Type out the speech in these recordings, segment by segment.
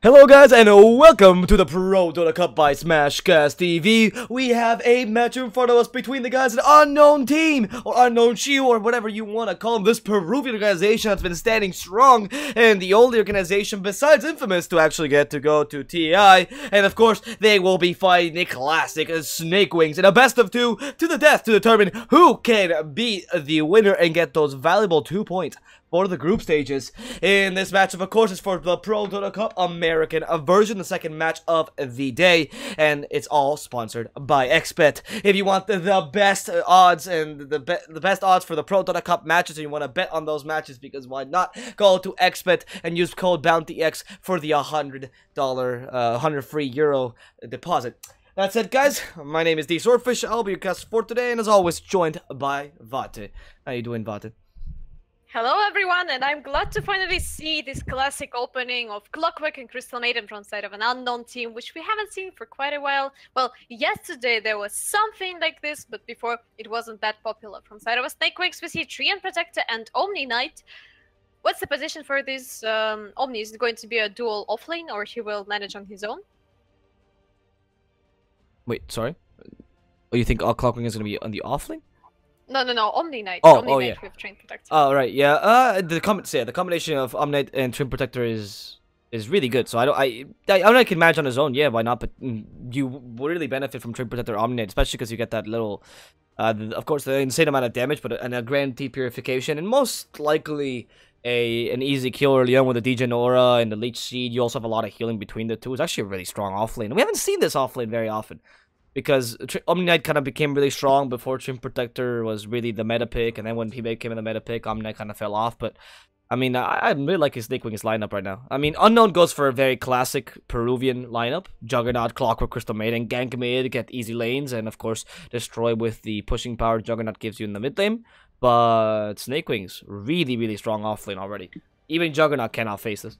Hello guys and welcome to the ProDota Cup by Smashcast TV. We have a match in front of us between the guys at Unknown Team, or Unknown.xiu, or whatever you want to call them. This Peruvian organization has been standing strong, and the only organization besides Infamous to actually get to go to TI. And of course, they will be fighting the classic Snakewingz in a best of 2 to the death to determine who can be the winner and get those valuable 2 points for the group stages. In this matchup, of course, is for the ProDota Cup American version, the second match of the day, and it's all sponsored by XBet. If you want the best odds and the best odds for the ProDota Cup matches, and you want to bet on those matches, because why not, go to XBet and use code BOUNTYX for the $100 free euro deposit. That's it, guys. My name is DSwordfish. I'll be your guest for today, and as always, joined by Vätte. How you doing, Vätte? Hello everyone, and I'm glad to finally see this classic opening of Clockwork and Crystal Maiden from side of an unknown team, which we haven't seen for quite a while. Well, yesterday there was something like this, but before it wasn't that popular. From side of a Snakewingz, we see Treant Protector and Omni Knight. What's the position for this Omni? Is it going to be a dual offlane, or he will manage on his own? Wait, sorry? Oh, you think Clockwork is going to be on the offlane? No, Omni Knight. Oh, Omni Knight yeah. with Treant Protector. Oh, right, yeah. The combination of Omni Knight and Treant Protector is really good. So Omni Knight can manage on his own, yeah, why not? But you will really benefit from Treant Protector Omni Knight, especially because you get that little, of course, the insane amount of damage, but a guaranteed purification, and most likely an easy kill early on with the Degen Aura and the Leech Seed. You also have a lot of healing between the two. It's actually a really strong offlane, and we haven't seen this offlane very often, because Omni Knight kind of became really strong before Treant Protector was really the meta pick, and then when he became the meta pick, Omni Knight kind of fell off. But I mean, I really like his Snakewingz lineup right now. I mean, Unknown goes for a very classic Peruvian lineup: Juggernaut, Clockwork, Crystal Maiden, gank mid, get easy lanes, and of course destroy with the pushing power Juggernaut gives you in the mid lane. But Snakewingz, really strong offlane already. Even Juggernaut cannot face this.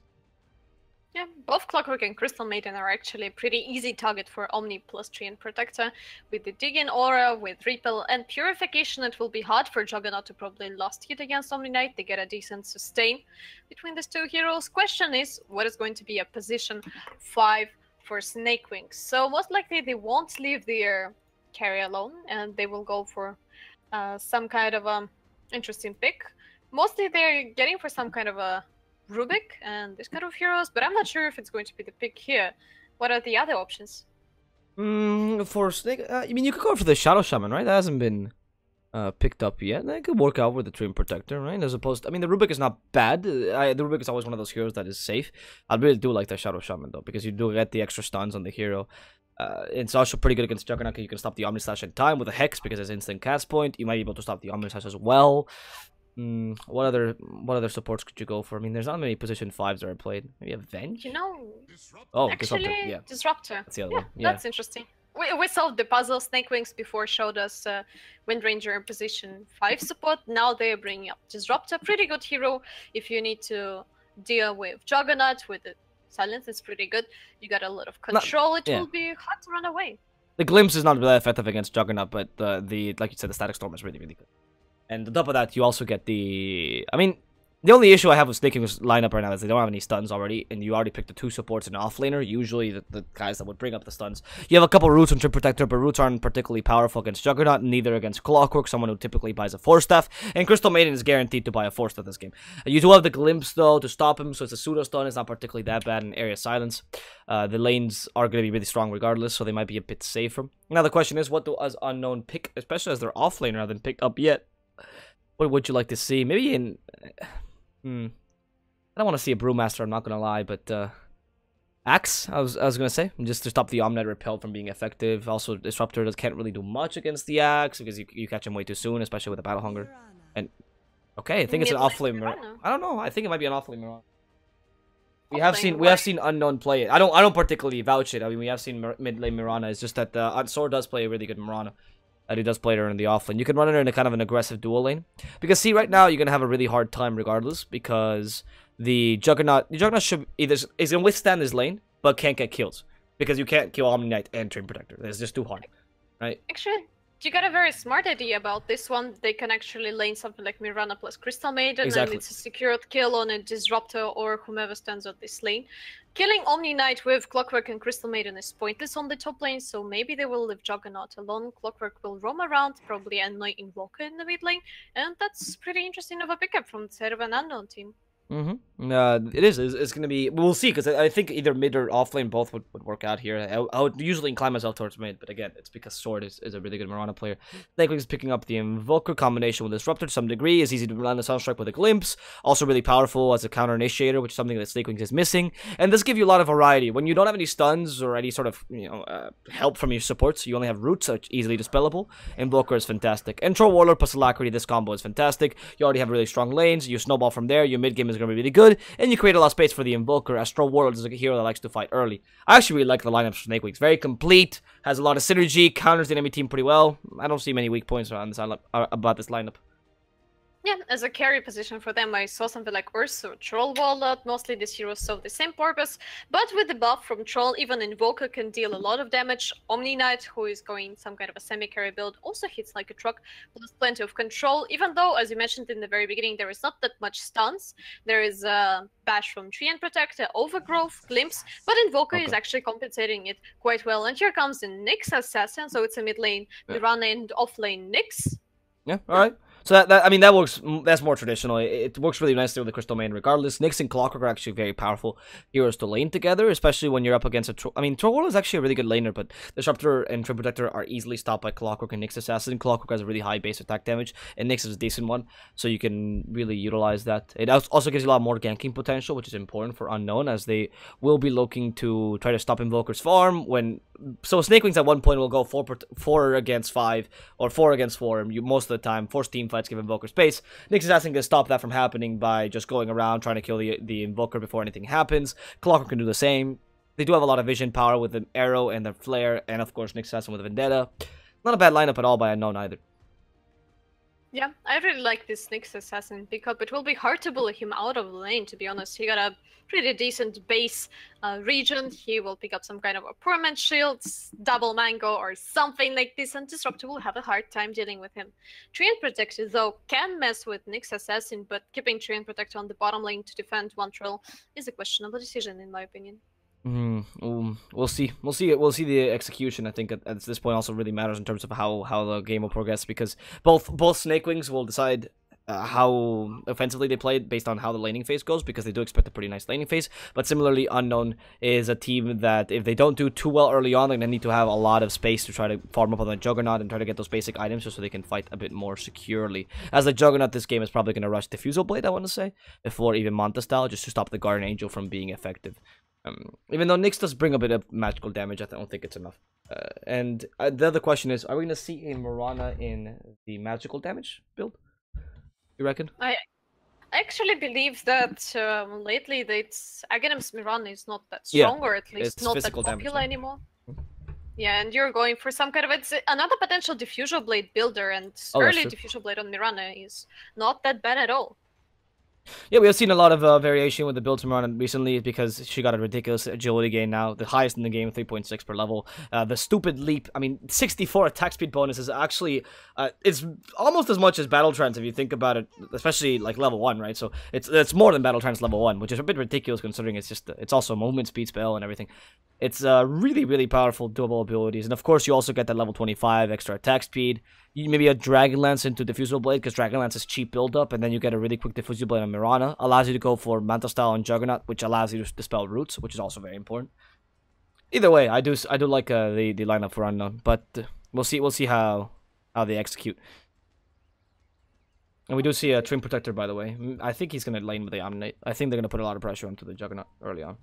Yeah, both Clockwork and Crystal Maiden are actually a pretty easy target for Omni plus Treant Protector. With the Degen Aura, with Repel and Purification, it will be hard for Juggernaut to probably last hit against Omni Knight. They get a decent sustain between these two heroes. Question is, what is going to be a position 5 for Snakewingz? So most likely they won't leave their carry alone, and they will go for some kind of interesting pick. Mostly they're getting for some kind of a Rubik and this kind of heroes, but I'm not sure if it's going to be the pick here. What are the other options? For Snake, I mean, you could go for the Shadow Shaman, right? That hasn't been picked up yet. That could work out with the Treant Protector, right? As opposed to, I mean, the Rubik is not bad. The Rubik is always one of those heroes that is safe. I really do like the Shadow Shaman, though, because you do get the extra stuns on the hero. It's also pretty good against Juggernaut. You can stop the Omni Slash in time with a Hex because it's instant cast point. You might be able to stop the Omni Slash as well. What other supports could you go for? I mean, there's not many position 5s that are played. Maybe Avenge? You know, oh, actually, Disruptor. Yeah. Disruptor. That's the other one. Yeah. That's interesting. We solved the puzzle. Snakewingz before showed us Wind Ranger position 5 support. Now they're bringing up Disruptor. Pretty good hero if you need to deal with Juggernaut. With the silence, it's pretty good. You got a lot of control. It will be hard to run away. The Glimpse is not really effective against Juggernaut, but the like you said, the Static Storm is really good. And on top of that, you also get the... I mean, the only issue I have with Snakewingz lineup right now is they don't have any stuns already, and you already picked the 2 supports and offlaner, usually the guys that would bring up the stuns. You have a couple roots on Treant Protector, but roots aren't particularly powerful against Juggernaut, neither against Clockwork, someone who typically buys a 4-staff, and Crystal Maiden is guaranteed to buy a 4-staff this game. You do have the Glimpse, though, to stop him, so it's a pseudo-stun. It's not particularly that bad in Area Silence. The lanes are going to be really strong regardless, so they might be a bit safer. Now the question is, what do us Unknown pick, especially as their offlaner haven't picked up yet? What would you like to see? Maybe in... I don't want to see a Brewmaster, I'm not going to lie, but... Axe, I was going to say, just to stop the Omni Repel from being effective. Also, Disruptor can't really do much against the Axe, because you catch him way too soon, especially with the Battle Hunger. And... Okay, I think it's an offlane Mirana. I don't know, I think it might be an offlane Mirana. We have seen Unknown play it. I don't particularly vouch it. I mean, we have seen mid lane Mirana. It's just that Sword does play a really good Mirana. And he does play her in the offlane. You can run her in a kind of an aggressive dual lane. Because see, right now, you're going to have a really hard time regardless. Because the Juggernaut should either is going to withstand this lane, but can't get kills. Because you can't kill Omni Knight and Treant Protector. It's just too hard. Right? Actually, you got a very smart idea about this one. They can actually lane something like Mirana plus Crystal Maiden, Exactly. and it's a secured kill on a Disruptor or whomever stands on this lane. Killing Omni Knight with Clockwork and Crystal Maiden is pointless on the top lane, so maybe they will leave Juggernaut alone. Clockwork will roam around, probably annoy Invoker in the mid lane, and that's pretty interesting of a pickup from the side of an Unknown team. It is. It's going to be. We'll see, because I think either mid or off lane both would work out here. I would usually incline myself towards mid, but again, it's because Sword is a really good Mirana player. Snakewingz is picking up the Invoker combination with Disruptor to some degree. It's easy to land a Sunstrike with a Glimpse. Also really powerful as a counter initiator, which is something that Snakewingz is missing. And this gives you a lot of variety. When you don't have any stuns or any sort of help from your supports, you only have roots, so it's easily dispellable. Invoker is fantastic. And Troll Warlord plus Alacrity, this combo is fantastic. You already have really strong lanes. You snowball from there. Your mid game is going to be really good, and you create a lot of space for the Invoker, as Troll Warlord is a hero that likes to fight early. I actually really like the lineup for Snakewingz. Very complete, has a lot of synergy, counters the enemy team pretty well. I don't see many weak points around this about this lineup. Yeah, as a carry position for them, I saw something like Ursa or Troll Warlord. Mostly these heroes serve the same purpose, but with the buff from Troll, even Invoker can deal a lot of damage. Omni Knight, who is going some kind of a semi-carry build, also hits like a truck, plus plenty of control, even though, as you mentioned in the very beginning, there is not that much stuns. There is a Bash from Tree and Protector, Overgrowth, Glimpse, but Invoker is actually compensating it quite well. And here comes the Nyx Assassin, so it's a mid lane, Mirana and off lane Nyx. Yeah, alright. So I mean, that works. That's more traditional. It works really nicely with the Crystal Main. Regardless, Nyx and Clockwork are actually very powerful heroes to lane together, especially when you're up against a Troll. I mean, Troll Warlord is actually a really good laner, but Disruptor and Tree Protector are easily stopped by Clockwork and Nyx Assassin. Clockwork has a really high base attack damage, and Nyx is a decent one, so you can really utilize that. It also gives you a lot more ganking potential, which is important for Unknown, as they will be looking to try to stop Invoker's farm when. So Snakewingz at one point will go 4 against 5 or 4 against 4. You most of the time force team fights, give Invoker space. Nyx Assassin can stop that from happening by just going around trying to kill the Invoker before anything happens. Clockwork can do the same. They do have a lot of vision power with an arrow and their flare, and of course Nyx Assassin with a Vendetta. Not a bad lineup at all by Unknown either. Yeah, I really like this Nyx Assassin pickup. It will be hard to bully him out of the lane, to be honest. He got a pretty decent base region. He will pick up some kind of a Poor Man's Shields, Double Mango, or something like this, and Disruptor will have a hard time dealing with him. Tree and Protector, though, can mess with Nyx Assassin, but keeping Tree and Protector on the bottom lane to defend one troll is a questionable decision, in my opinion. We'll see. We'll see the execution. I think at this point also really matters in terms of how the game will progress, because both Snakewingz will decide how offensively they play based on how the laning phase goes, because they do expect a pretty nice laning phase. But similarly, Unknown is a team that if they don't do too well early on, they're gonna need to have a lot of space to try to farm up on the Juggernaut and try to get those basic items just so they can fight a bit more securely. As the Juggernaut, this game is probably gonna rush Diffusal Blade, I want to say, before even Manta style, just to stop the Guardian Angel from being effective. Even though Nyx does bring a bit of magical damage, I don't think it's enough. And the other question is, are we going to see a Mirana in the magical damage build? You reckon? I actually believe that lately Aghanim's Mirana is not that strong, or at least not that popular anymore. Yeah, and you're going for some kind of... It's another potential Diffusal Blade builder, and early Diffusal Blade on Mirana is not that bad at all. Yeah, we have seen a lot of variation with the build Mirana recently, because she got a ridiculous agility gain now, the highest in the game, 3.6 per level. The stupid leap, I mean, 64 attack speed bonus is actually, it's almost as much as Battle Trance if you think about it, especially like level 1, right? So it's more than Battle Trance level 1, which is a bit ridiculous considering it's also a movement speed spell and everything. It's really, really powerful doable abilities, and of course you also get that level 25 extra attack speed. Maybe a Dragon Lance into Diffusal Blade, because Dragon Lance is cheap build up, and then you get a really quick Diffusal Blade on Mirana. Allows you to go for Manta style on Juggernaut, which allows you to dispel roots, which is also very important. Either way, I do like the lineup for Unknown, but we'll see how they execute. And we do see a Trim Protector, by the way. I think he's gonna lane with the Omnate. I think they're gonna put a lot of pressure onto the Juggernaut early on.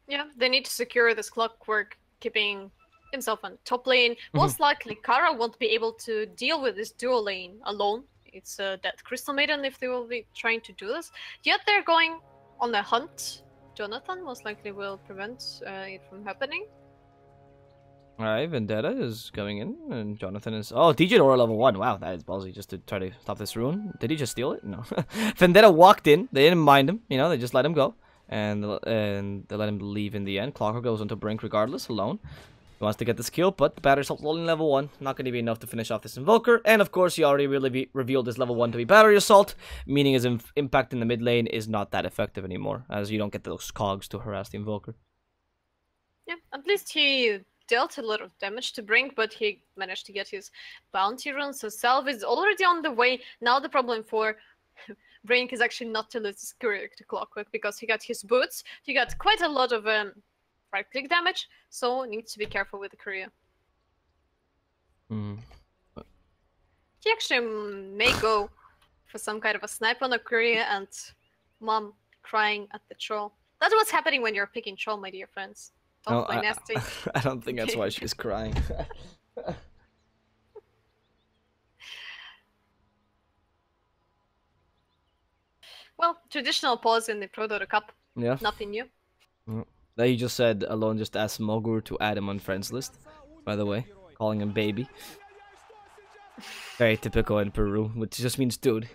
Yeah, they need to secure this Clockwork, keeping himself on top lane. Most likely Kara won't be able to deal with this dual lane alone. It's that Crystal Maiden if they will be trying to do this. Yet they're going on a hunt. Jonathan most likely will prevent it from happening. Alright, Vendetta is going in, and Jonathan is... Oh, DJ Aura level 1. Wow, that is ballsy, just to try to stop this rune. Did he just steal it? No. Vendetta walked in. They didn't mind him. You know, they just let him go. And they let him leave in the end. Clocker goes onto Brink regardless, alone. wants to get this kill, but the battery assault only level 1. Not going to be enough to finish off this Invoker. And of course, he already really revealed this level 1 to be battery assault, meaning his impact in the mid lane is not that effective anymore, as you don't get those cogs to harass the Invoker. Yeah, at least he dealt a lot of damage to Brink, but he managed to get his bounty rune, so Salve is already on the way. Now the problem for Brink is actually not to lose his courier to Clockwork, because he got his boots, he got quite a lot of right-click damage, so needs to be careful with the courier. Mm. He actually may go for some kind of a snipe on the courier and mom crying at the troll. That's what's happening when you're picking troll, my dear friends. Don't play nasty. I don't think that's why she's crying. Well, traditional pause in the ProDota Cup. Yeah. Nothing new. That you just said alone just asked Mogur to add him on friends list, by the way, calling him baby. Very typical in Peru, which just means dude.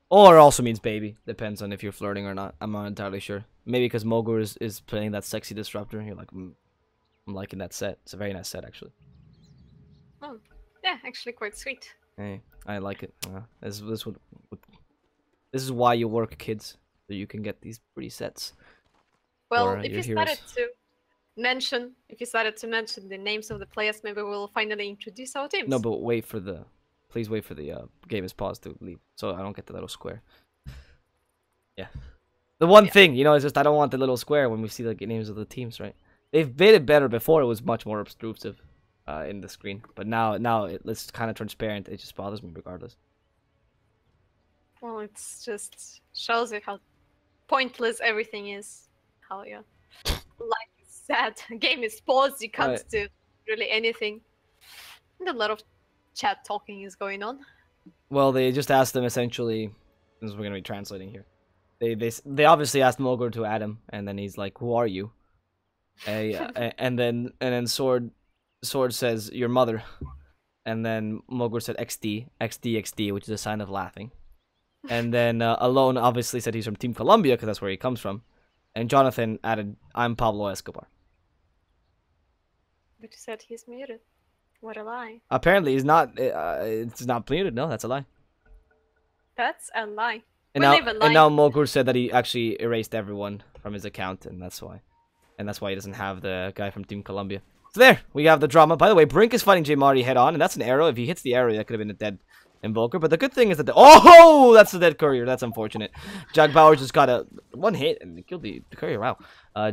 Or also means baby, depends on if you're flirting or not. I'm not entirely sure. Maybe because Mogur is playing that sexy disruptor. You're like, I'm liking that set. It's a very nice set, actually. Oh, yeah, actually quite sweet. Hey, I like it. This is why you work, kids, so you can get these pretty sets. Well, if you started to mention the names of the players, maybe we'll finally introduce our teams. No, but please wait for the game is paused to leave, so I don't get the little square. Yeah. The one thing, you know, is just I don't want the little square when we see the names of the teams, right? They've made it better before. It was much more obtrusive in the screen, but now it's kind of transparent. It just bothers me regardless. Well, it's just shows you how pointless everything is. How life is sad. Game is paused. You can't do really anything. And a lot of chat talking is going on. Well, they just asked them essentially. This is we're gonna be translating here. They obviously asked Mogur to add him, and then he's like, "Who are you?" and then Sword says, "Your mother," and then Mogur said XD, which is a sign of laughing. And then Alone obviously said he's from Team Colombia because that's where he comes from. And Jonathan added, "I'm Pablo Escobar." But you said he's muted. What a lie. Apparently he's not. It's not muted. No, that's a lie. That's a lie. And now Mogur said that he actually erased everyone from his account, and that's why. And that's why he doesn't have the guy from Team Colombia. So there, we have the drama. By the way, Brink is fighting J Marty head on, and that's an arrow. If he hits the arrow, that could have been a dead Invoker. But the good thing is that oh, that's the dead courier. That's unfortunate. Jack Bauer just got a one hit and killed the courier. Wow.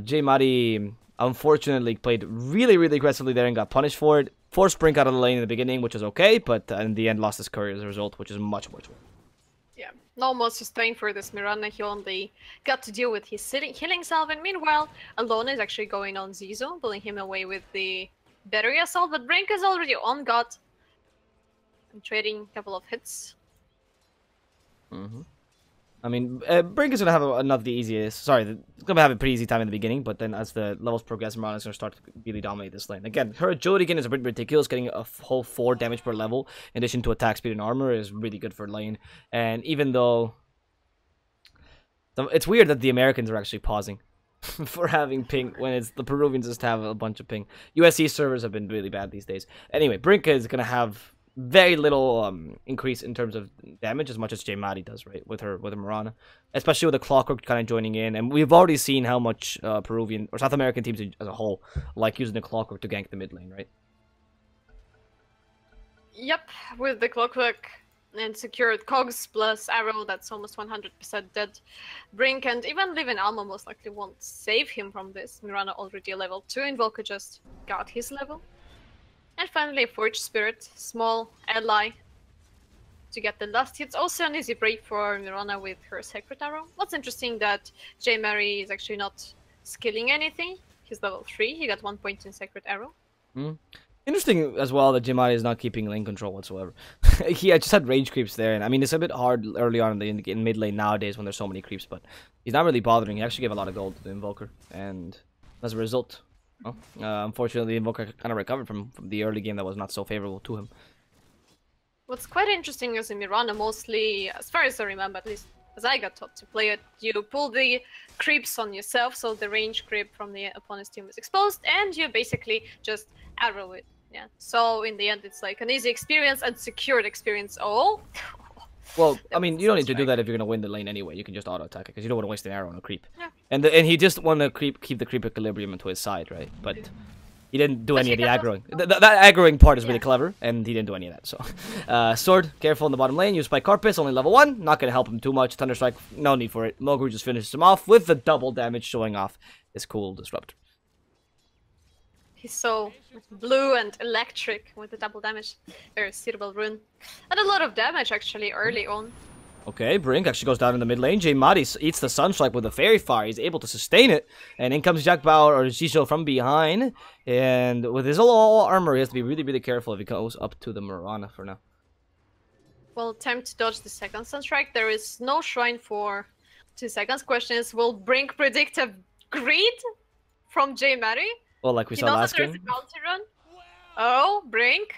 J Marty unfortunately played really aggressively there and got punished for it. Forced Brink out of the lane in the beginning, which is okay, but in the end lost his courier as a result, which is much worse. Yeah, no more sustain for this Miranda. He only got to deal with his healing salve, and meanwhile, Alona is actually going on Zizo, pulling him away with the battery assault, but Brink is already on God. And trading a couple of hits. I mean, Brink is going to have another the easiest. Sorry, it's going to have a pretty easy time in the beginning, but then as the levels progress, Miranda is going to start to really dominate this lane. Again, her agility again is a bit ridiculous. Getting a whole 4 damage per level in addition to attack speed and armor is really good for lane. And even though it's weird that the Americans are actually pausing for having ping when it's the Peruvians just have a bunch of ping. USC servers have been really bad these days. Anyway, Brink is going to have very little increase in terms of damage as much as J Maddie does, right, with her Mirana, especially with the Clockwork kind of joining in, and we've already seen how much Peruvian or South American teams as a whole like using the Clockwork to gank the mid lane, right? Yep, with the Clockwork and secured cogs plus arrow, that's almost 100% dead. Brink and even Living Alma most likely won't save him from this. Mirana already a level 2, Invoker just got his level. And finally, Forge Spirit, small ally to get the last hits. Also an easy break for Mirana with her Sacred Arrow. What's interesting that J Mary is actually not skilling anything. He's level 3, he got 1 point in Sacred Arrow. Interesting as well that J Mary is not keeping lane control whatsoever. He just had range creeps there, and I mean, it's a bit hard early on in mid lane nowadays when there's so many creeps, but he's not really bothering. He actually gave a lot of gold to the Invoker, and as a result, unfortunately, the Invoker kind of recovered from the early game that was not so favorable to him. What's quite interesting is in Mirana, mostly, as far as I remember, at least as I got taught to play it, you pull the creeps on yourself, so the range creep from the opponent's team is exposed, and you basically just arrow it. Yeah. So in the end, it's like an easy experience and secured experience. Oh. Well, I mean, you don't need to do that if you're gonna win the lane anyway. You can just auto attack it because you don't want to waste an arrow on a creep. Yeah. And he just want to keep the creep equilibrium into his side, right? But he didn't do any of the aggroing. That aggroing part is really clever, and he didn't do any of that. So, Sword, careful in the bottom lane. Use Spike Carpus, only level 1. Not gonna help him too much. Thunderstrike, no need for it. Mogru just finishes him off with the double damage, showing off his cool disruptor. He's so blue and electric with the double damage. Very suitable rune. And a lot of damage actually early on. Okay, Brink actually goes down in the mid lane. J-Madi eats the Sunstrike with a Fairy Fire. He's able to sustain it. And in comes Jack Bauer or Zisho from behind. And with his all armor, he has to be really, really careful if he goes up to the Mirana for now. Well, time to dodge the second Sunstrike. There is no shrine for 2 seconds. Question is, will Brink predict a greed from J-Madi? Well, like we saw last game. There's a bounty run. Oh, Brink.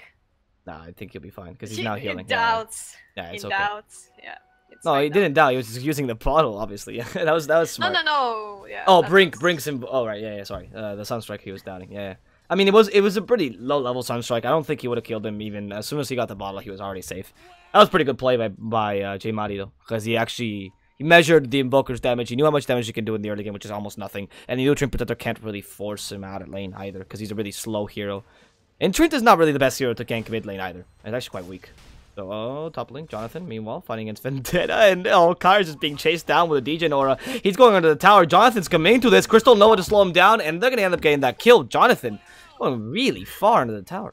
Nah, I think he'll be fine because he's now healing. He doubts. Yeah, it's he okay. doubts. Yeah. No, he didn't doubt. He was just using the bottle, obviously. that was smart. No. Yeah. Oh, Brink's in. Oh, right. Yeah. Sorry. The Sunstrike he was doubting. Yeah. I mean, it was a pretty low level Sunstrike. I don't think he would have killed him even as soon as he got the bottle. He was already safe. That was pretty good play by J-Madi though, because he measured the Invoker's damage. He knew how much damage he can do in the early game, which is almost nothing. And the new Trin Protector can't really force him out of lane either, because he's a really slow hero. And Trint is not really the best hero to gank mid lane either. It's actually quite weak. So, top lane, Jonathan, meanwhile, fighting against Vendetta. And, Kyre's just being chased down with a DJ Aura. He's going under the tower. Jonathan's coming to this. Crystal Nova to slow him down, and they're going to end up getting that kill. Jonathan going really far into the tower.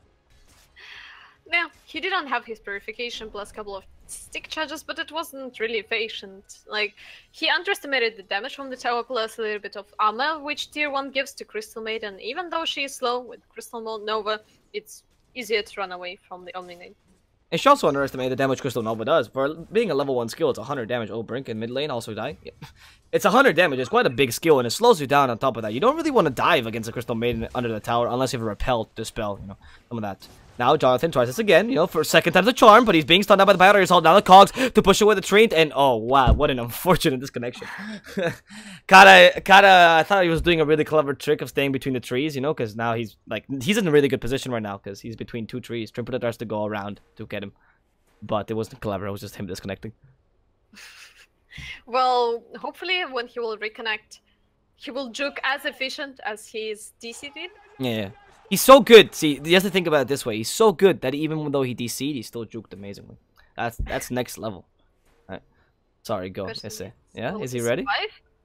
Yeah, he didn't have his purification plus a couple of stick charges, but it wasn't really efficient. Like, he underestimated the damage from the tower plus a little bit of armor, which tier 1 gives to Crystal Maiden. Even though she is slow with Crystal Nova, it's easier to run away from the Omni Nade. And she also underestimated the damage Crystal Nova does. For being a level 1 skill, it's 100 damage. Oh, Brink in mid lane also die. Yeah. It's 100 damage. It's quite a big skill, and it slows you down on top of that. You don't really want to dive against a Crystal Maiden under the tower unless you have a repel, dispel, some of that. Now Jonathan tries this again, for a second time's a charm, but he's being stunned out by the battery assault. Now the cogs to push away the Trin, and oh wow, what an unfortunate disconnection. Kata, I thought he was doing a really clever trick of staying between the trees, because now he's in a really good position right now, because he's between 2 trees. Trin Protector has to go around to get him. But it wasn't clever, it was just him disconnecting. Well, hopefully when he will reconnect, he will juke as efficient as his DC did. Yeah. He's so good. See, you have to think about it this way. He's so good that even though he DC'd, he still juked amazingly. That's next level. Right. Sorry, go. Isse. Yeah, is he ready?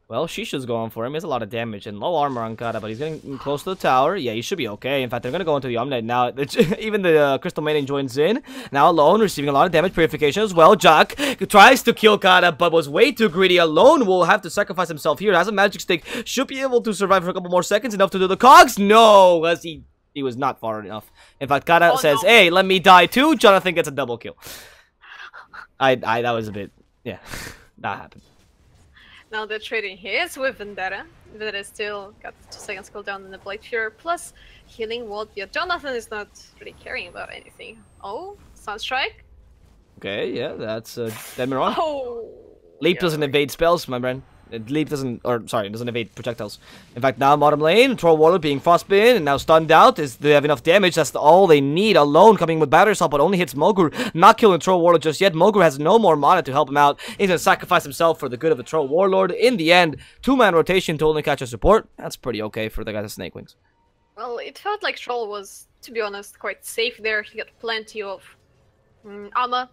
Well, Shisha's going for him. He has a lot of damage and low armor on Kata, but he's getting close to the tower. Yeah, he should be okay. In fact, they're going to go into the Omni now. Even the Crystal Maiden joins in. Now Alone, receiving a lot of damage purification as well. Jack tries to kill Kata, but was way too greedy. Alone will have to sacrifice himself here. Has a magic stick. Should be able to survive for a couple more seconds. Enough to do the cogs. No, as he was not far enough. In fact, Kata says, hey, let me die too. Jonathan gets a double kill. That was a bit, yeah, that happened. Now they're trading hits with Vendetta. Vendetta still got 2 seconds cooldown in the Blade Fury, plus healing ward. Yeah, Jonathan is not really caring about anything. Oh, Sunstrike. Okay, yeah, that's Demiron. Oh, Leap doesn't evade spells, my friend. Leap doesn't evade projectiles. In fact, now bottom lane, Troll Warlord being frostbitten and now stunned out. They have enough damage. That's all they need. Alone coming with battery assault, but only hits Mogru. Not killing Troll Warlord just yet. Mogru has no more mana to help him out. He's gonna sacrifice himself for the good of the Troll Warlord. In the end, 2-man rotation to only catch a support. That's pretty okay for the guys at Snakewingz. Well, it felt like Troll was, to be honest, quite safe there. He got plenty of armor.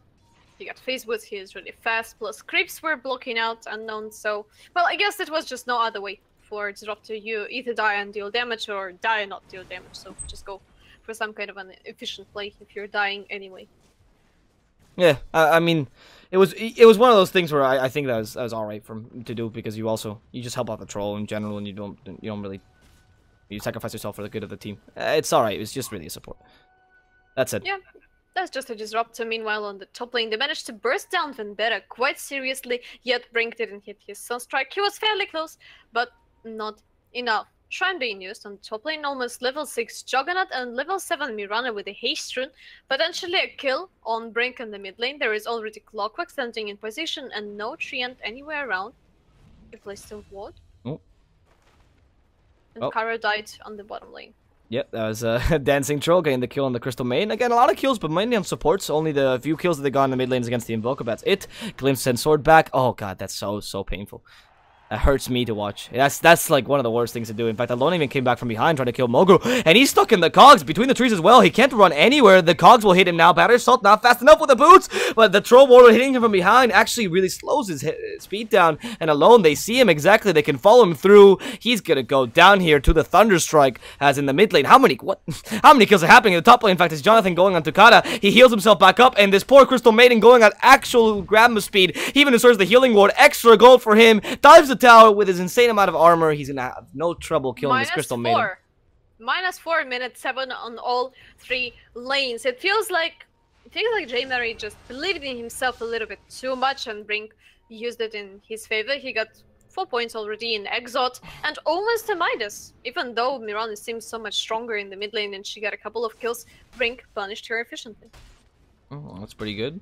He got phase boots, he is really fast, plus creeps were blocking out Unknown, so... Well, I guess it was just no other way for Disruptor. You either die and deal damage, or die and not deal damage, so just go for some kind of an efficient play if you're dying anyway. Yeah, I mean, it was one of those things where I think that was alright for him to do, because you just help out the troll in general, and you don't really... You sacrifice yourself for the good of the team. It's alright, it's just really a support. That's it. Yeah. That's just a Disruptor. Meanwhile, on the top lane, they managed to burst down Vendetta quite seriously, yet Brink didn't hit his Sunstrike. He was fairly close, but not enough. Shrine being used on top lane, almost level 6 Juggernaut and level 7 Mirana with a haste rune. Potentially a kill on Brink in the mid lane. There is already Clockwork standing in position and no treant anywhere around. He placed a ward. Oh. And Kara died on the bottom lane. Yep, that was a Dancing Troll getting the kill on the Crystal Maiden. Again, a lot of kills, but mainly on supports. Only the few kills that they got in the mid lanes against the Invoker. That's it. Glimpse and Sword back. Oh god, that's so painful. That hurts me to watch. That's like one of the worst things to do. In fact, Alone even came back from behind trying to kill Mogul. And he's stuck in the cogs between the trees as well. He can't run anywhere. The cogs will hit him now. Batter Salt not fast enough with the boots. But the Troll Warlord hitting him from behind actually really slows his speed down. And Alone, they see him exactly. They can follow him through. He's gonna go down here to the Thunderstrike as in the mid lane. How many kills are happening in the top lane? In fact, it's Jonathan going on Tukata. He heals himself back up. And this poor Crystal Maiden going at actual grandma speed. He even inserts the healing ward. Extra gold for him. Dives the tower with his insane amount of armor. He's gonna have no trouble killing this Crystal Maiden. -4 minutes 7 on all 3 lanes. It feels like J Mary just believed in himself a little bit too much, and Brink used it in his favor. He got 4 points already in Exalt and almost a Midas. Even though Mirana seems so much stronger in the mid lane and she got a couple of kills, Brink punished her efficiently. Oh, that's pretty good.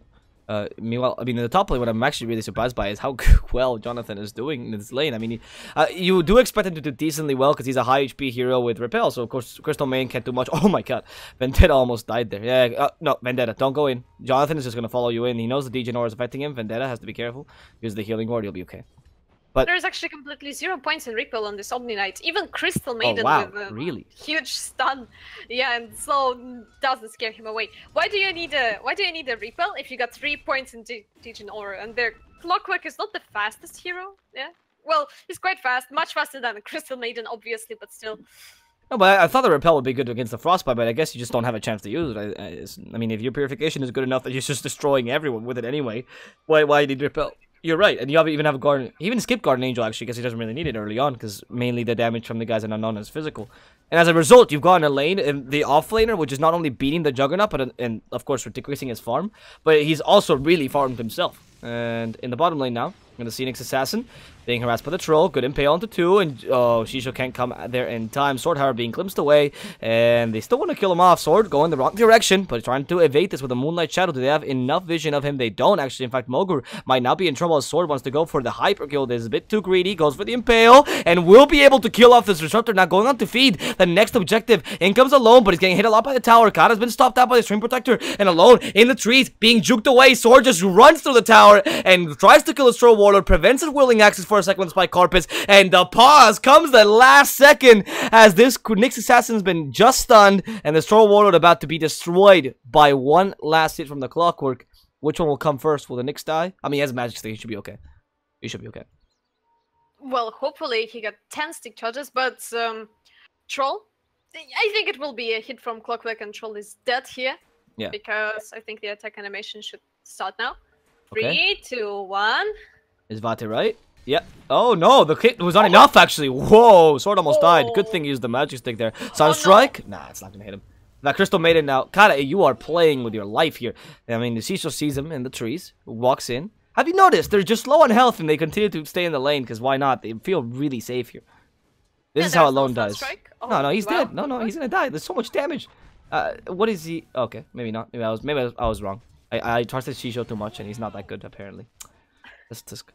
Meanwhile, I mean, in the top lane, what I'm actually really surprised by is how well Jonathan is doing in this lane. I mean, you do expect him to do decently well because he's a high HP hero with Repel, so of course Crystal Maiden can't do much. Oh my god, Vendetta almost died there. Yeah, no, Vendetta, don't go in. Jonathan is just going to follow you in. He knows the Degen aura is affecting him. Vendetta has to be careful. Use the healing ward, you'll be okay. But there's actually completely 0 points in Repel on this Omni Knight. Even Crystal Maiden with a huge stun. Yeah, and so doesn't scare him away. Why do you need a Repel if you got 3 points in Degen aura? And their Clockwork is not the fastest hero. Yeah. Well, he's quite fast, much faster than Crystal Maiden, obviously, but still. No, but I thought the Repel would be good against the Frostbite, but I guess you just don't have a chance to use it. I mean, if your Purification is good enough that you're just destroying everyone with it anyway, why need Repel? You're right, and you even have a Guardian. He even skipped Guardian Angel actually, because he doesn't really need it early on, because mainly the damage from the guys in Unknown is physical. And as a result, you've gotten a lane in the offlaner, which is not only beating the Juggernaut, but and of course decreasing his farm, but he's also really farmed himself. And in the bottom lane now, we're gonna see Nyx Assassin being harassed by the troll. Good impale onto 2, and xiu can't come there in time. Sword, however, being glimpsed away, and they still want to kill him off. Sword going the wrong direction, but trying to evade this with a Moonlight Shadow. Do they have enough vision of him? They don't actually. In fact, Mogur might now be in trouble as Sword wants to go for the hyper kill. This is a bit too greedy. Goes for the impale, and will be able to kill off this disruptor. Now going on to feed the next objective. In comes Alone, but he's getting hit a lot by the tower. Kata's been stopped out by the Stream Protector, and Alone in the trees being juked away. Sword just runs through the tower and tries to kill his Troll Warlord. Prevents his willing access for a second with Spike Carpet. And the pause comes the last second as this Nyx Assassin's been just stunned, and the Troll Warlord about to be destroyed by one last hit from the Clockwork. Which one will come first? Will the Nyx die? I mean, he has a magic stick. He should be okay. He should be okay. Well, hopefully he got 10 stick charges, but Troll, I think it will be a hit from Clockwork, and Troll is dead here. Yeah. Because I think the attack animation should start now. 3, 2, 1. Is Vätte right? Yeah. Oh no, the hit was not enough actually. Whoa, Sword almost died. Good thing he used the magic stick there. Sunstrike? No. Nah, it's not gonna hit him. That Crystal Maiden now. Kata, you are playing with your life here. I mean, the xiu sees him in the trees, walks in. Have you noticed? They're just low on health and they continue to stay in the lane because why not? They feel really safe here. This is how Alone dies. Oh, no, he's dead. No, he's gonna die. There's so much damage. What is he? Okay, maybe not. Maybe I was wrong. I trusted xiu too much and he's not that good apparently. Let's just.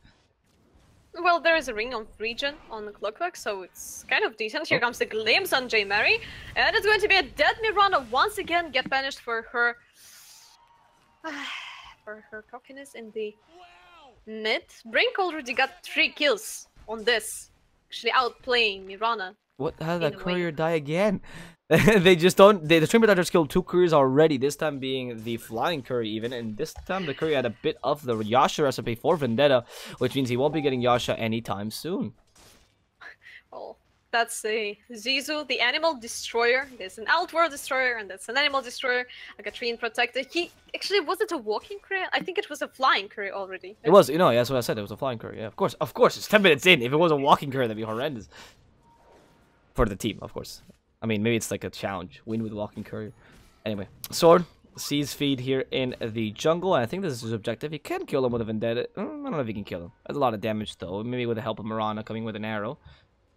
Well, there is a ring of regen on the Clockwork, so it's kind of decent. Here comes the glimpse on J Mary, and it's going to be a dead Mirana once again. Get banished for her cockiness in the mid. Brink already got 3 kills on this, actually outplaying Mirana. What? How did that courier die again? They just don't. The Stream Protectors killed 2 couriers already. This time being the flying courier even, and this time the courier had a bit of the Yasha recipe for Vendetta, which means he won't be getting Yasha anytime soon. Well, that's a Zizu, the Animal Destroyer. There's an Outworld Destroyer, and that's an Animal Destroyer. Like a Treant Protector. He actually, was it a walking courier? I think it was a flying courier already. It was. You know, that's what I said. It was a flying courier. Yeah, of course. It's 10 minutes in. If it was a walking courier, that'd be horrendous for the team, of course. I mean, maybe it's like a challenge. Win with walking courier. Anyway, Sword sees feed here in the jungle. And I think this is his objective. He can kill him with a Vendetta. I don't know if he can kill him. That's a lot of damage, though. Maybe with the help of Mirana coming with an arrow.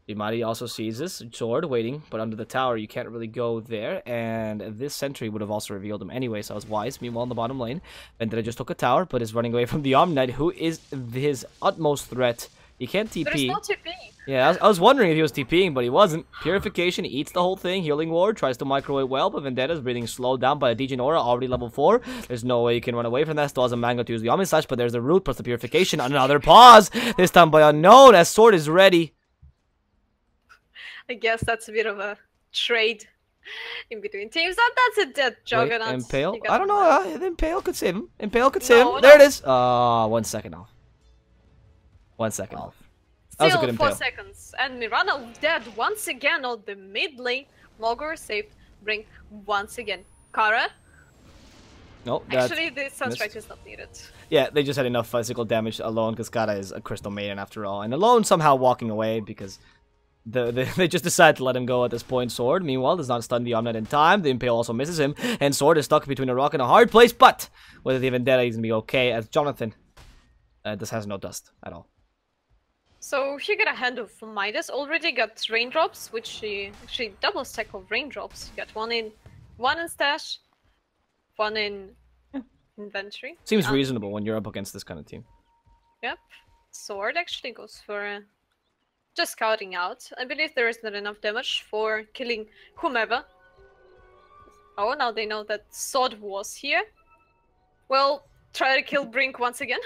Imari also sees this sword waiting, but under the tower you can't really go there, and this sentry would have also revealed him anyway, so I was wise. Meanwhile, in the bottom lane, Vendetta just took a tower, but is running away from the Omnight, who is his utmost threat. He can't TP. There's no TP. Yeah, I was wondering if he was TPing, but he wasn't. Purification eats the whole thing. Healing Ward tries to microwave well, but Vendetta's breathing slowed down by a Degen Aura, already level 4. There's no way you can run away from that. Still has a Mango to use the Omni Slash, but there's the Root plus the Purification. Another pause, this time by Unknown, as Sword is ready. I guess that's a bit of a trade in between teams. That's a dead Juggernaut. Impale? I don't know. Impale could save him. Impale could save him. No. There it is. 1 second off. 1 second off. That was a good Still 4 Impale. seconds. And Mirana dead once again on the mid lane. Mogor saved. Brink once again. Kara? No, that's Actually, the Sunstrike missed. is not needed. Yeah, they just had enough physical damage alone because Kara is a Crystal Maiden after all. And alone somehow walking away because they just decided to let him go at this point. Sword, meanwhile, does not stun the Omnight in time. The Impale also misses him. And Sword is stuck between a rock and a hard place. But whether the Vendetta is going to be okay as Jonathan this has no dust at all. So he got a hand of Midas, already got raindrops, which she actually double stack of raindrops. Got one in stash, one in inventory. Seems reasonable when you're up against this kind of team. Yep. Sword actually goes for just scouting out. I believe there is not enough damage for killing whomever. Oh, now they know that Sword was here. Well, try to kill Brink once again.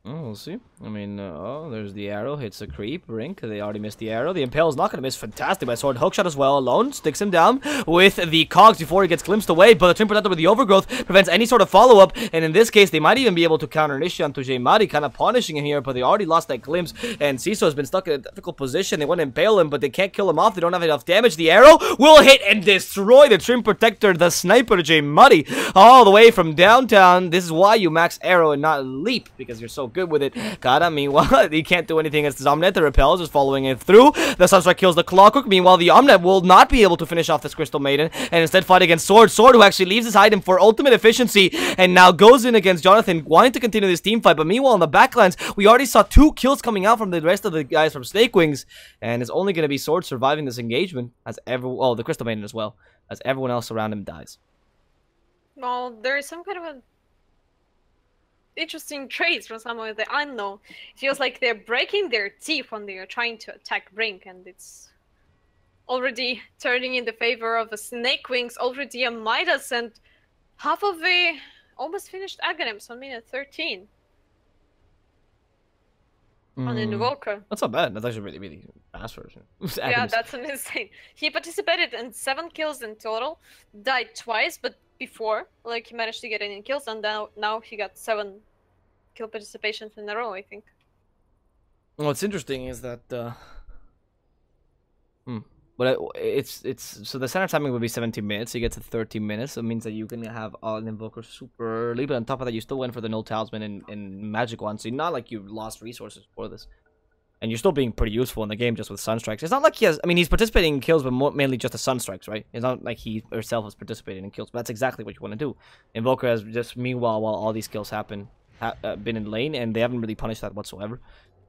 Oh, we'll see. I mean, oh, there's the arrow. Hits a creep. Brink. They already missed the arrow. The Impale is not going to miss. Fantastic by Sword. Hookshot as well. Alone. Sticks him down with the cogs before he gets glimpsed away. But the Twin Protector with the Overgrowth prevents any sort of follow-up. And in this case, they might even be able to counter initiate onto Mari, kind of punishing him here. But they already lost that glimpse. And Ciso has been stuck in a difficult position. They want to impale him, but they can't kill him off. They don't have enough damage. The arrow will hit and destroy the Twin Protector, the sniper, Mari, all the way from downtown. This is why you max arrow and not leap, because you're so good with it. Kara, meanwhile, he can't do anything against the Omnet. The Repels is following it through. The Sunstrike kills the Clockwork. Meanwhile, the Omnet will not be able to finish off this Crystal Maiden and instead fight against Sword. Sword, who actually leaves his item for ultimate efficiency and now goes in against Jonathan, wanting to continue this team fight. But meanwhile, on the backlines, we already saw 2 kills coming out from the rest of the guys from Snakewingz, and it's only going to be Sword surviving this engagement as the Crystal Maiden as well, as everyone else around him dies. Well, there is some kind of a interesting traits from some of the Unknown. It feels like they're breaking their teeth when they are trying to attack Brink, and it's already turning in the favor of a Snakewingz, already a Midas, and half of the almost finished Aghanims on minute 13. On Invoker. That's not bad. That's actually really, really fast for him. Yeah, that's insane. He participated in 7 kills in total, died twice, but before, like, he managed to get any kills, and now he got 7 kill participations in a row, I think. What's interesting is that but it's so the center timing would be 17 minutes. You get to 13 minutes. It means that you can have an Invoker super early, but on top of that, you still went for the Null Talisman and Magic Wand, so not like you lost resources for this. And you're still being pretty useful in the game just with Sunstrikes. It's not like he has... I mean, he's participating in kills, but mainly just the Sunstrikes, right? It's not like he herself is participating in kills, but that's exactly what you want to do. Invoker has just, meanwhile, while all these kills happen, been in lane, and they haven't really punished that whatsoever.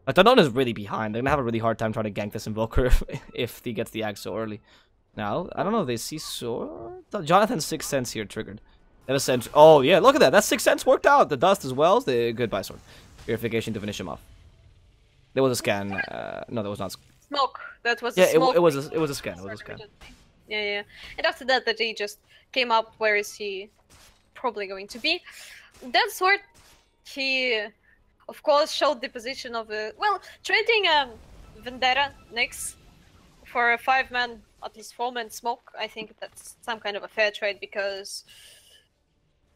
Unknown is really behind. They're going to have a really hard time trying to gank this Invoker if he gets the Ag so early. Now, I don't know if they see Sword... Jonathan's 6th Sense here triggered. They have a sense... Oh, yeah, look at that. That 6th Sense worked out. The Dust as well. The goodbye Sword. Purification to finish him off. There was a scan. No, there was not. Smoke. That was yeah, a smoke. It was a scan. It was a scan. Yeah. And after that, he just came up. Where is he probably going to be? That Sword, he, of course, showed the position of a... Well, trading Vendetta next for a 5-man, at least 4-man smoke, I think that's some kind of a fair trade, because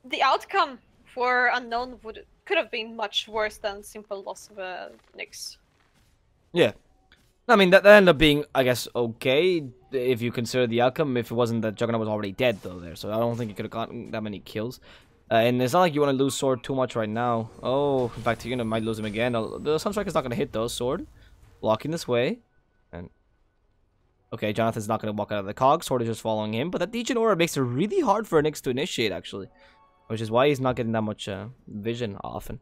the outcome for Unknown could have been much worse than simple loss of a Nyx. Yeah. I mean, that ended up being, I guess, okay, if you consider the outcome, if it wasn't that Juggernaut was already dead, though, there. So I don't think you could have gotten that many kills. And it's not like you want to lose Sword too much right now. Oh, in fact, you might lose him again. The Sunstrike is not going to hit, though. Sword, blocking this way. And okay, Jonathan's not going to walk out of the cog. Sword is just following him. But that Degen Aura makes it really hard for Nyx to initiate, actually. Which is why he's not getting that much vision often.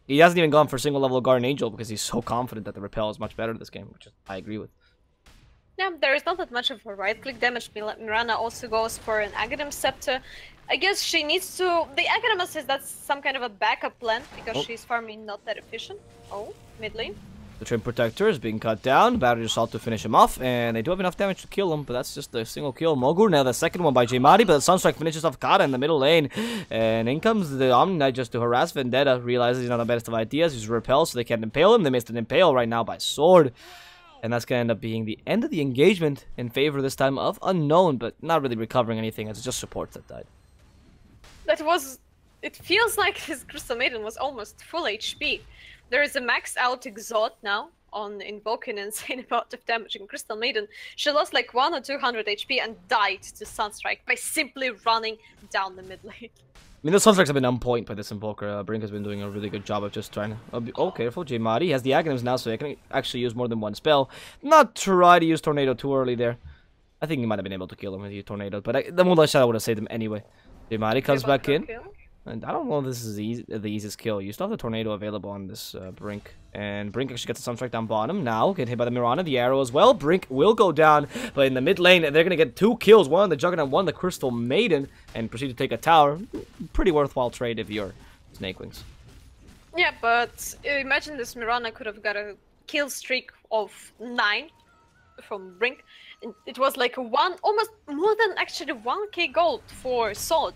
He hasn't even gone for single level Guardian Angel because he's so confident that the repel is much better in this game, which I agree with. Yeah, there is not that much of a right-click damage. Mirana also goes for an Aghanim Scepter. I guess she needs to... The Aghanim says that's some kind of a backup plan, because she's farming not that efficient. Oh, mid lane. The Trim Protector is being cut down. Battery Assault to finish him off, and they do have enough damage to kill him, but that's just a single kill. Mogur, now the second one by Jmadi, but the Sunstrike finishes off Kata in the middle lane. And in comes the Omni Knight just to harass Vendetta. Realizes he's not the best of ideas. He's repelled, so they can't impale him. They missed an impale right now by sword. And that's going to end up being the end of the engagement in favor this time of Unknown, but not really recovering anything. It's just supports that died. That was... It feels like his Crystal Maiden was almost full HP. There is a max out Exhaust now on Invoking an insane amount of damage in Crystal Maiden. She lost like 100 or 200 HP and died to Sunstrike by simply running down the mid lane. I mean, the Sunstrikes have been on point by this Invoker. Brink has been doing a really good job of just trying to... Oh, careful. Jmadi. He has the Aghanims now, so he can actually use more than one spell. Not try to use Tornado too early there. I think he might have been able to kill him with the Tornado, but the Moonlight Shadow would have saved him anyway. Jmadi comes back in. And I don't know if this is the easiest kill. You still have the Tornado available on this Brink. And Brink actually gets a Sunstrike down bottom. Now, get hit by the Mirana, the arrow as well. Brink will go down, but in the mid lane, they're going to get 2 kills. One on the Juggernaut, one on the Crystal Maiden, and proceed to take a tower. Pretty worthwhile trade if you're Snakewingz. Yeah, but imagine this Mirana could have got a kill streak of 9 from Brink. It was like almost more than actually 1k gold for Sword.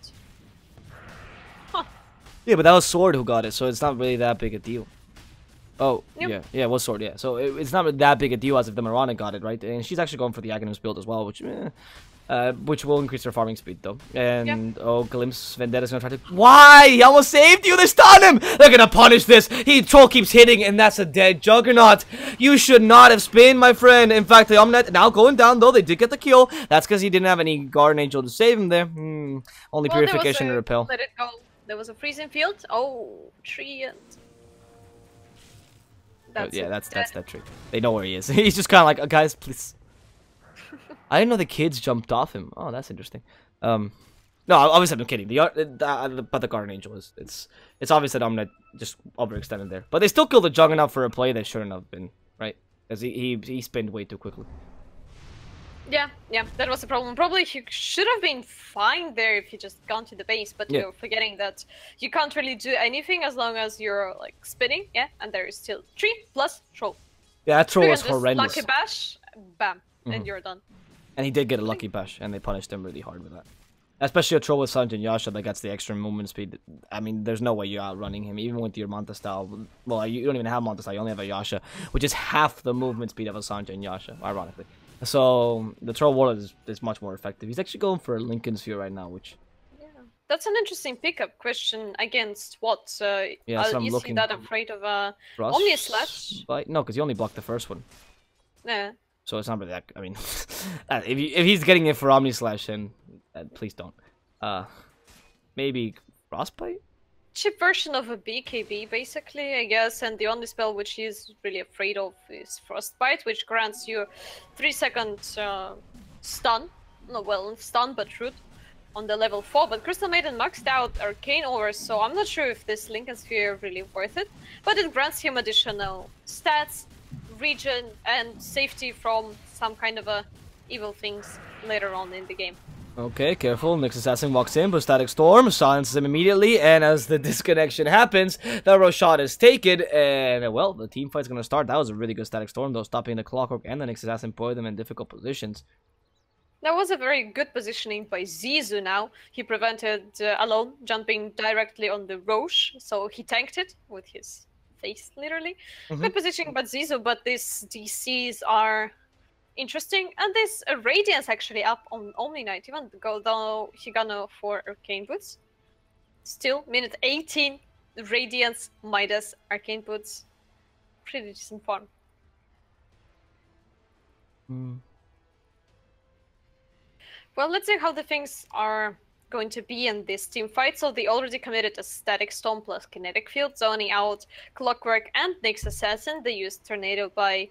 Huh. Yeah, but that was Sword who got it, so it's not really that big a deal. Oh, yep. yeah, it was Sword, yeah. So it's not that big a deal as if the Mirana got it, right? And she's actually going for the Aghanims build as well, which will increase her farming speed, though. And, oh, Glimpse, Vendetta's gonna try to... Why? He almost saved you! They stun him! They're gonna punish this! Troll keeps hitting, and that's a dead Juggernaut! You should not have spinned, my friend! In fact, the Omnet now going down, though. They did get the kill. That's because he didn't have any Guardian Angel to save him there. Only Purification and Repel. Let it go. There was a freezing field. Oh, tree and... That's that tree. They know where he is. He's just kind of like, guys, please. I didn't know the kids jumped off him. Oh, that's interesting. No, obviously I'm kidding. But the Guardian Angel is it's obvious that I'm not just overextended there. But they still killed the Juggernaut for a play they shouldn't have been, right? Because he spinned way too quickly. Yeah, that was the problem. Probably he should have been fine there if he just gone to the base, but you're forgetting that you can't really do anything as long as you're like spinning, and there is still 3 plus troll. Yeah, that troll was horrendous. Lucky bash, bam, and you're done. And he did get a lucky bash, and they punished him really hard with that. Especially a troll with Sanj and Yasha that gets the extra movement speed. I mean, there's no way you're outrunning him, even with your Manta style. Well, you don't even have Manta style, you only have a Yasha, which is half the movement speed of a Sanj and Yasha, ironically. So, the Troll Warlord is much more effective. He's actually going for Lincoln's Sphere right now, which... Yeah, that's an interesting pickup question against what? So I'm is looking... he that afraid of Omni Slash? No, because he only blocked the first one. Yeah. So it's not really that... I mean, if he's getting it for Omni Slash, then please don't. Maybe Frostbite? Cheap version of a BKB, basically, I guess, and the only spell which he is really afraid of is Frostbite, which grants you 3-second stun. No, well, stun, but root on the level 4. But Crystal Maiden maxed out Arcane Aura, so I'm not sure if this Lincoln Sphere is really worth it. But it grants him additional stats, regen, and safety from some kind of evil things later on in the game. Okay, careful. Nyx Assassin walks in, but Static Storm silences him immediately, and as the disconnection happens, the Roshan is taken, and, well, the team fight's gonna start. That was a really good Static Storm, though, stopping the Clockwork and the Nyx Assassin, put them in difficult positions. That was a very good positioning by Zizu now. He prevented Alone jumping directly on the Roche, so he tanked it with his face, literally. Good positioning by Zizu, but these DCs are... interesting, and this Radiance actually up on Omni Knight, even though he gonna for Arcane Boots. Still, minute 18, Radiance, Midas, Arcane Boots. Pretty decent farm. Well, let's see how the things are going to be in this team fight. So they already committed a Static Storm plus Kinetic Field, zoning out Clockwork and Nyx Assassin. They used Tornado by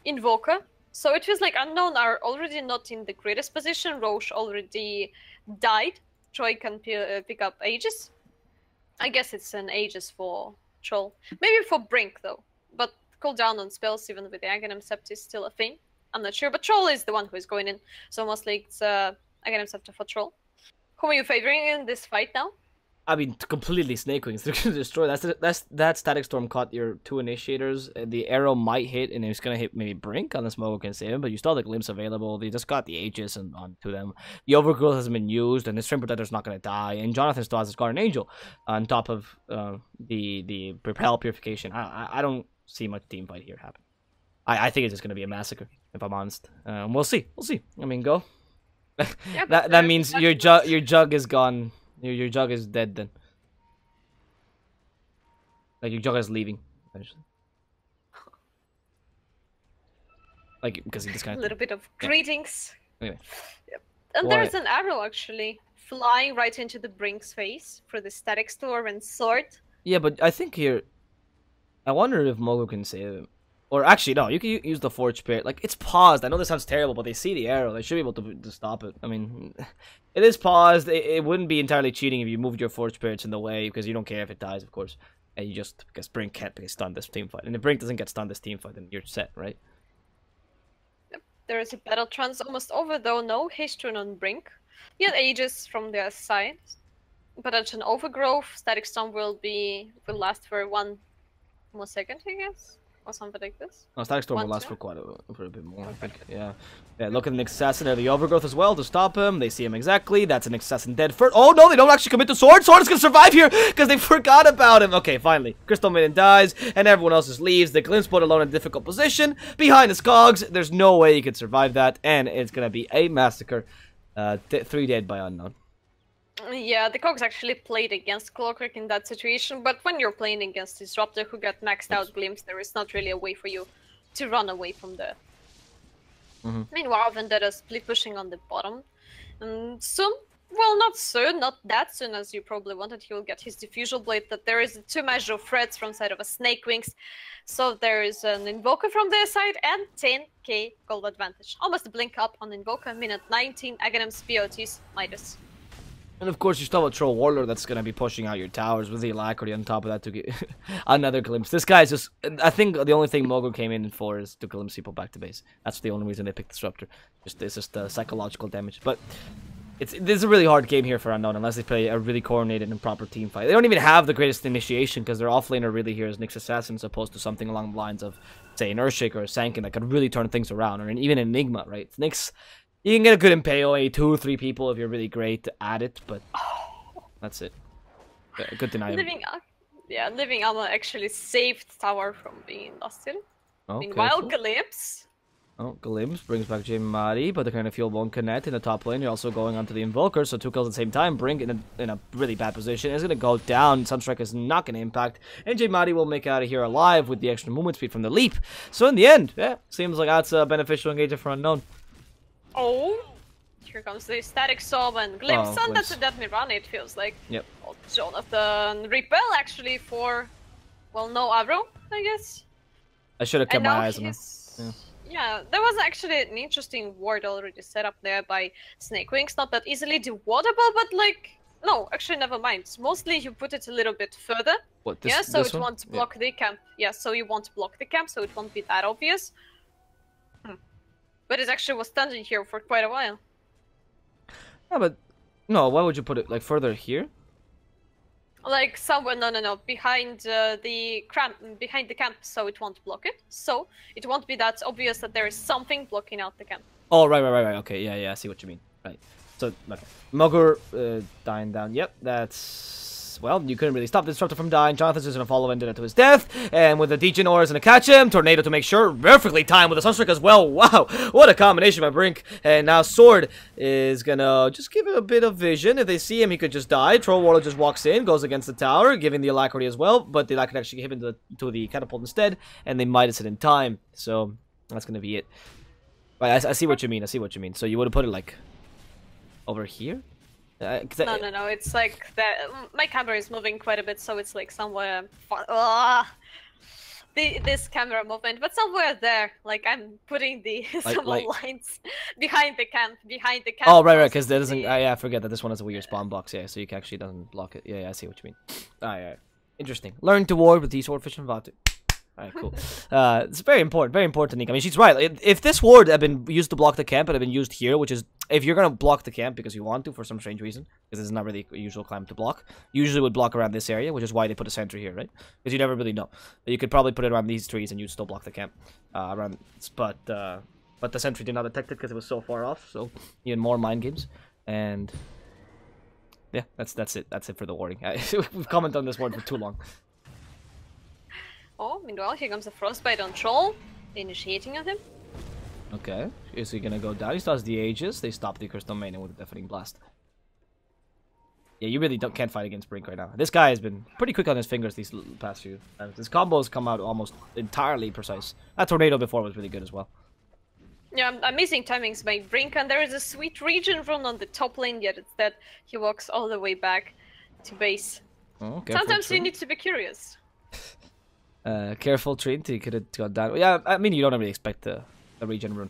Invoker. So it feels like Unknown are already not in the greatest position. Roche already died. Troy can pick up Aegis. I guess it's an Aegis for Troll. Maybe for Brink though, but cooldown on spells even with the Aghanim Sept is still a thing. I'm not sure, but Troll is the one who is going in, so mostly it's Aghanim Scepter for Troll. Who are you favoring in this fight now? I mean, completely Snakewingz. They're gonna destroy. That Static Storm caught your 2 initiators. The arrow might hit, and it's gonna hit maybe Brink unless Mogo can save him. But you still have the Glimpse available. They just got the Aegis onto them. The Overgrowth hasn't been used, and the Stream Protector's not gonna die. And Jonathan still has his Guardian Angel on top of the Propel Purification. I don't see much team fight here happen. I think it's just gonna be a massacre, if I'm honest. We'll see. We'll see. I mean, go. Yeah, that means your jug is gone. Your jug is dead then. Like your jug is leaving, essentially. Like because he just kind of a little bit of greetings. Anyway. Yep. And there's an arrow actually flying right into the Brink's face for the Static Storm and Sword. Yeah, but I think here, I wonder if Mogo can save him. Or actually, no, you can use the Forge Spirit. Like, it's paused. I know this sounds terrible, but they see the arrow. They should be able to stop it. I mean, it is paused. It wouldn't be entirely cheating if you moved your Forge Spirits in the way, because you don't care if it dies, of course. And you just, because Brink can't get stunned this team fight. And if Brink doesn't get stunned this team fight, then you're set, right? Yep. There is a Battle Trance almost over, though. No haste rune on Brink. He had Aegis from their side. But that's an Overgrowth. Static Storm will last for one more second, I guess. Or something like this. No, Static Storm will last for a bit more, I think. Yeah. Yeah, look at the Assassin there, the Overgrowth as well to stop him. They see him exactly. That's an Assassin dead first. Oh no, they don't actually commit to Sword. Sword is gonna survive here because they forgot about him. Okay, finally. Crystal Maiden dies, and everyone else just leaves. The Glimpse Bolt alone in a difficult position. Behind the Skogs, there's no way he could survive that, and it's gonna be a massacre. 3 dead by Unknown. Yeah, the Cogs actually played against Clockwork in that situation, but when you're playing against Disruptor who got maxed out Glimpse, there is not really a way for you to run away from there. Meanwhile, Vendetta split pushing on the bottom. And soon, well, not soon, not that soon as you probably wanted, he will get his Diffusal Blade, but there is 2 measure of threats from side of a Snakewingz. So there is an Invoker from their side and 10k gold advantage. Almost a blink up on Invoker, minute 19, Aghanim's POTs, Midas. And of course, you still have a Troll Warlord that's going to be pushing out your towers with the Alacrity on top of that to get another Glimpse. This guy's just... I think the only thing Mogo came in for is to Glimpse people back to base. That's the only reason they picked Disruptor. It's just psychological damage. But this is a really hard game here for Unknown unless they play a really coordinated and proper team fight. They don't even have the greatest initiation because their offlaner really here is Nyx Assassin as opposed to something along the lines of, say, an Earthshaker or a Sankin that could really turn things around. Or even Enigma, right? Nyx... You can get a good Impale, 2 or 3 people if you're really great at it, but that's it. Good deny. Living Armor actually saved Tower from being lost in. Oh, Meanwhile, Glimpse. Oh, Glimpse brings back Jimari, but the kind of field won't connect in the top lane. You're also going onto the Invoker, so 2 kills at the same time. Brink in a really bad position. It's going to go down. Sunstrike is not going to impact. And Jimari will make out of here alive with the extra movement speed from the leap. So in the end, yeah, seems like that's a beneficial engagement for Unknown. Oh, here comes the Static Storm and Glimpse, and that's a dead run, it feels like. Yep. Oh, Jonathan repel actually for, well, no arrow, I guess. I should have kept my eyes on him. Yeah, there was actually an interesting ward already set up there by Snakewingz, not that easily dewaterable, but like, no, actually never mind. Mostly you put it a little bit further. What, this, yeah, so this it won't block the camp. Yeah, so you won't block the camp, so it won't be that obvious. But it actually was standing here for quite a while. Yeah, but no, why would you put it like further here? Like somewhere, no, behind the camp, so it won't block it. So it won't be that obvious that there is something blocking out the camp. Oh, right. Okay, yeah, I see what you mean. Right. So, okay. Mogur dying down. Yep, that's... Well, you couldn't really stop the Disruptor from dying. Jonathan's just going to follow Vendetta to his death. And with the Degen Aura is going to catch him. Tornado to make sure. Perfectly timed with the Sunstrike as well. Wow. What a combination by Brink. And now Sword is going to just give him a bit of vision. If they see him, he could just die. Troll Warlord just walks in, goes against the tower, giving the Alacrity as well. But the Alacrity actually hit him to the Catapult instead. And they Midas it in time. So, that's going to be it. Right, I see what you mean. So you would have put it like over here? No, it's like that. My camera is moving quite a bit, so it's like somewhere this camera movement, but somewhere there, like I'm putting the lines behind the camp. Oh, right, because there doesn't. I forget that this one has a weird spawn box. Yeah, so you actually doesn't block it. Yeah, I see what you mean. Yeah. Interesting. Learn to ward with DSwordfish and Vätte. Alright, cool. It's very important, Nick. I mean, she's right. If this ward had been used to block the camp, it had been used here, which is, if you're gonna block the camp because you want to for some strange reason, because it's not really a usual climb to block, usually would block around this area, which is why they put a sentry here, right? Because you never really know. You could probably put it around these trees and you'd still block the camp. But the sentry did not detect it because it was so far off, so even more mind games. And yeah, that's it. That's it for the warding. We've commented on this ward for too long. Oh, meanwhile, here comes a frostbite on Troll, initiating of him. Okay, is he gonna go down? He starts the Aegis. They stop the Crystal Maiden with a Deafening Blast. Yeah, you really can't fight against Brink right now. This guy has been pretty quick on his fingers these past few times. His combos come out almost entirely precise. That Tornado before was really good as well. Yeah, amazing timings by Brink, and there is a sweet region run on the top lane, yet instead he walks all the way back to base. Oh, sometimes you need to be curious. Careful Trin, he could have gone down. Yeah, I mean, you don't really expect the regen rune.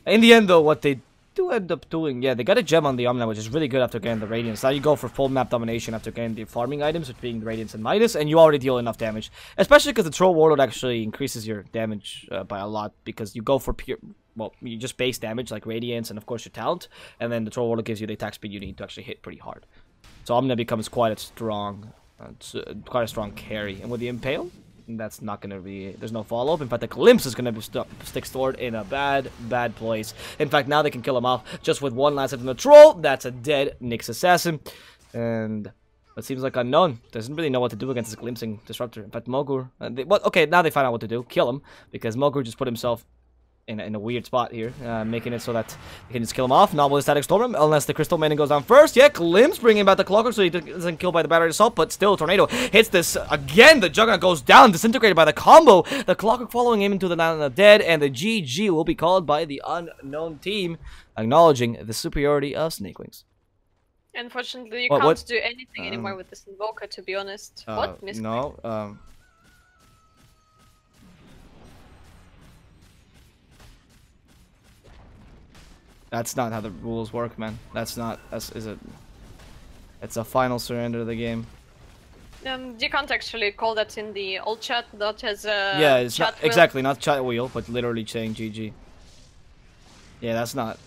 In the end, though, what they do end up doing, yeah, they got a gem on the Omna, which is really good after getting the Radiance. Now you go for full map domination after getting the farming items, which being the Radiance and Midas, and you already deal enough damage. Especially because the Troll Warlord actually increases your damage by a lot, because you go for pure, well, you just base damage, like Radiance and, of course, your talent, and then the Troll Warlord gives you the attack speed you need to actually hit pretty hard. So Omna becomes quite a strong carry. And with the Impale, that's not going to be... There's no follow-up. In fact, the Glimpse is going to be stick stored in a bad place. In fact, now they can kill him off just with one last hit from the Troll. That's a dead Nyx Assassin. And it seems like Unknown doesn't really know what to do against this Glimpsing Disruptor. In fact, Mogur... okay, now they find out what to do. Kill him. Because Mogur just put himself in a weird spot here, making it so that you can just kill him off. Not with a Static Storm, unless the Crystal Maiden goes down first. Yeah, Glimpse bringing back the Clocker so he doesn't kill by the Battery Assault, but still, Tornado hits this again. The Juggernaut goes down, disintegrated by the combo. The Clocker following him into the Land of the Dead, and the GG will be called by the Unknown team, acknowledging the superiority of Snakewingz. Unfortunately, you can't do anything anymore with this Invoker, to be honest. What? No, that's not how the rules work, man. That's not... It's a final surrender of the game. You can't actually call that in the old chat, that has a yeah, it's chat not, exactly, not chat wheel, but literally saying GG. Yeah, that's not...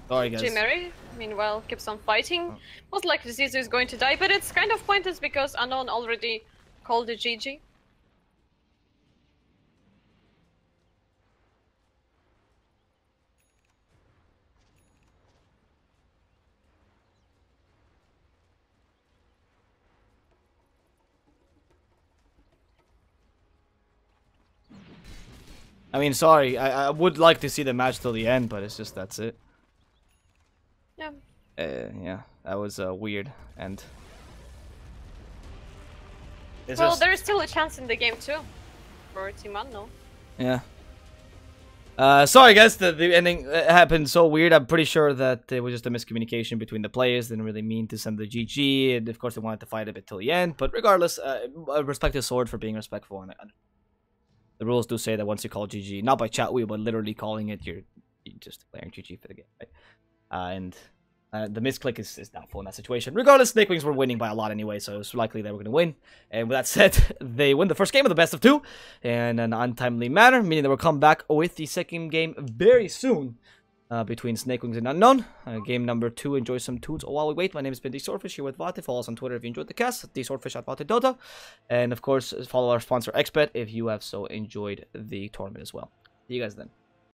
Sorry, guys. Jimmery, meanwhile, keeps on fighting. Most likely Zizu is going to die, but it's kind of pointless because Unknown already called the GG. I mean, sorry, I would like to see the match till the end, but it's just, that's it. Yeah. Yeah, that was weird, and... Well, there is still a chance in the game too, for Team Unknown. Yeah. Sorry guys, the ending happened so weird. I'm pretty sure that it was just a miscommunication between the players. They didn't really mean to send the GG, and of course they wanted to fight a bit till the end. But regardless, I respect the Sword for being respectful, and the rules do say that once you call GG, not by chat wheel, but literally calling it, you're just declaring GG for the game, right? The misclick is doubtful in that situation. Regardless, Snakewingz were winning by a lot anyway, so it's likely they were going to win. And with that said, they win the first game of the best of two in an untimely manner, meaning they will come back with the second game very soon between Snakewingz and Unknown. Game number 2, enjoy some tunes while we wait. My name has been DSwordfish here with Vätte. Follow us on Twitter if you enjoyed the cast, DSwordfish at ProDota. And of course, follow our sponsor XBet if you have so enjoyed the tournament as well. See you guys then.